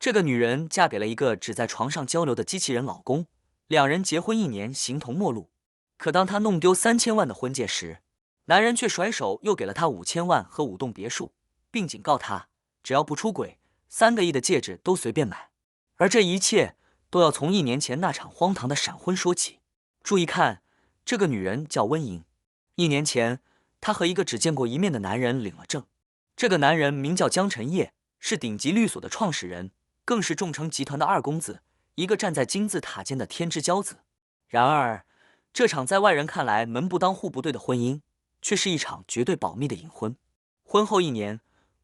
这个女人嫁给了一个只在床上交流的机器人老公，两人结婚1年，形同陌路。可当她弄丢3000万的婚戒时，男人却甩手又给了她5000万和5栋别墅，并警告她，只要不出轨，3个亿的戒指都随便买。而这一切都要从1年前那场荒唐的闪婚说起。注意看，这个女人叫温莹。1年前，她和一个只见过一面的男人领了证。这个男人名叫江晨烨，是顶级律所的创始人，更是众诚集团的二公子，一个站在金字塔尖的天之骄子。然而，这场在外人看来门不当户不对的婚姻，却是一场绝对保密的隐婚。婚后1年，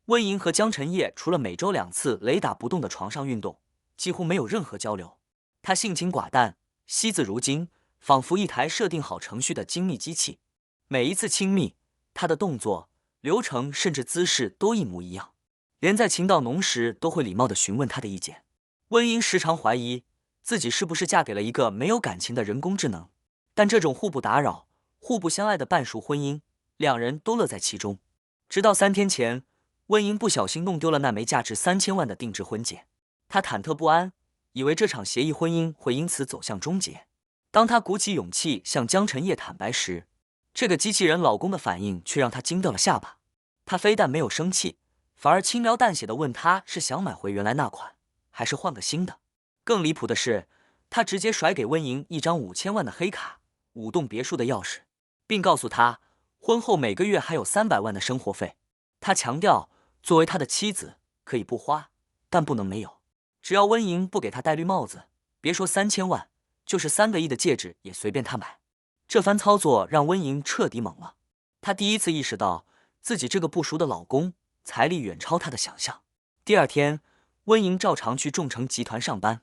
温莹和江晨烨除了每周2次雷打不动的床上运动，几乎没有任何交流。他性情寡淡，惜字如金，仿佛一台设定好程序的精密机器。每一次亲密，他的动作、流程甚至姿势都一模一样，连在情到浓时都会礼貌地询问他的意见。温莹时常怀疑自己是不是嫁给了一个没有感情的人工智能，但这种互不打扰、互不相爱的半熟婚姻，两人都乐在其中。直到3天前，温莹不小心弄丢了那枚价值3000万的定制婚戒，她忐忑不安，以为这场协议婚姻会因此走向终结。当她鼓起勇气向江晨烨坦白时，这个机器人老公的反应却让她惊掉了下巴。他非但没有生气，反而轻描淡写地问她是想买回原来那款，还是换个新的。更离谱的是，他直接甩给温莹一张5000万的黑卡、5栋别墅的钥匙，并告诉她婚后每个月还有300万的生活费。他强调，作为他的妻子，可以不花，但不能没有。只要温莹不给他戴绿帽子，别说3000万，就是3个亿的戒指也随便他买。这番操作让温莹彻底懵了，她第一次意识到自己这个不熟的老公财力远超她的想象。第2天，温莹照常去众诚集团上班，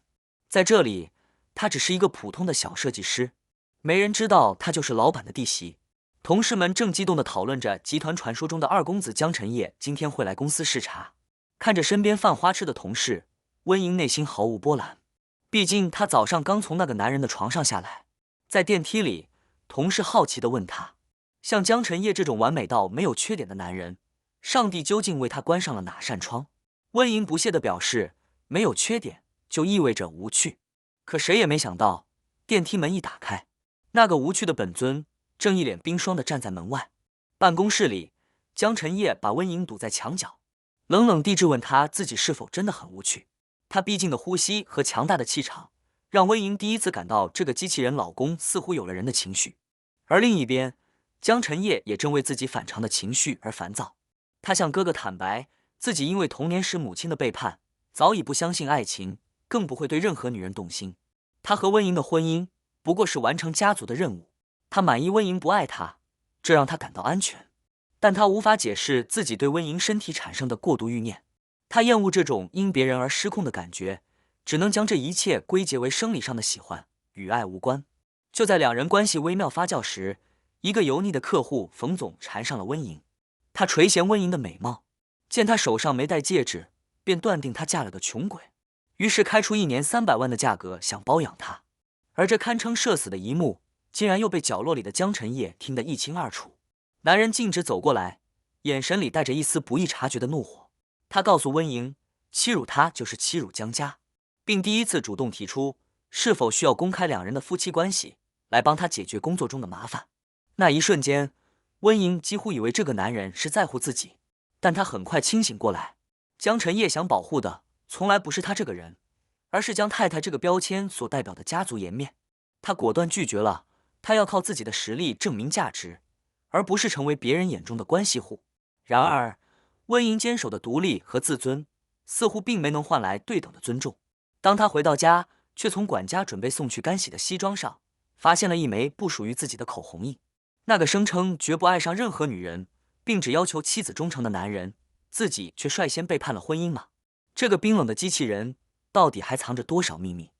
在这里，她只是一个普通的小设计师，没人知道她就是老板的弟媳。同事们正激动地讨论着集团传说中的二公子江晨烨今天会来公司视察。看着身边犯花痴的同事，温莹内心毫无波澜，毕竟她早上刚从那个男人的床上下来。在电梯里，同事好奇地问他，像江晨烨这种完美到没有缺点的男人，上帝究竟为他关上了哪扇窗？温莹不屑地表示，没有缺点就意味着无趣。可谁也没想到，电梯门一打开，那个无趣的本尊正一脸冰霜地站在门外。办公室里，江晨烨把温莹堵在墙角，冷冷地质问他自己是否真的很无趣。他逼近的呼吸和强大的气场，让温莹第一次感到这个机器人老公似乎有了人的情绪。而另一边，江晨烨也正为自己反常的情绪而烦躁。他向哥哥坦白，自己因为童年时母亲的背叛，早已不相信爱情，更不会对任何女人动心。他和温莹的婚姻不过是完成家族的任务，他满意温莹不爱他，这让他感到安全。但他无法解释自己对温莹身体产生的过度欲念，他厌恶这种因别人而失控的感觉，只能将这一切归结为生理上的喜欢，与爱无关。就在两人关系微妙发酵时，一个油腻的客户冯总缠上了温莹。他垂涎温莹的美貌，见她手上没戴戒指，便断定她嫁了个穷鬼，于是开出1年300万的价格想包养她。而这堪称社死的一幕，竟然又被角落里的江晨烨听得一清二楚。男人径直走过来，眼神里带着一丝不易察觉的怒火。他告诉温莹，欺辱她就是欺辱江家，并第一次主动提出是否需要公开两人的夫妻关系，来帮他解决工作中的麻烦。那一瞬间，温莹几乎以为这个男人是在乎自己，但他很快清醒过来，江晨烨想保护的从来不是他这个人，而是将太太这个标签所代表的家族颜面。他果断拒绝了，他要靠自己的实力证明价值，而不是成为别人眼中的关系户。然而，温莹坚守的独立和自尊，似乎并没能换来对等的尊重。当他回到家，却从管家准备送去干洗的西装上，发现了一枚不属于自己的口红印。那个声称绝不爱上任何女人，并只要求妻子忠诚的男人，自己却率先背叛了婚姻吗？这个冰冷的机器人到底还藏着多少秘密？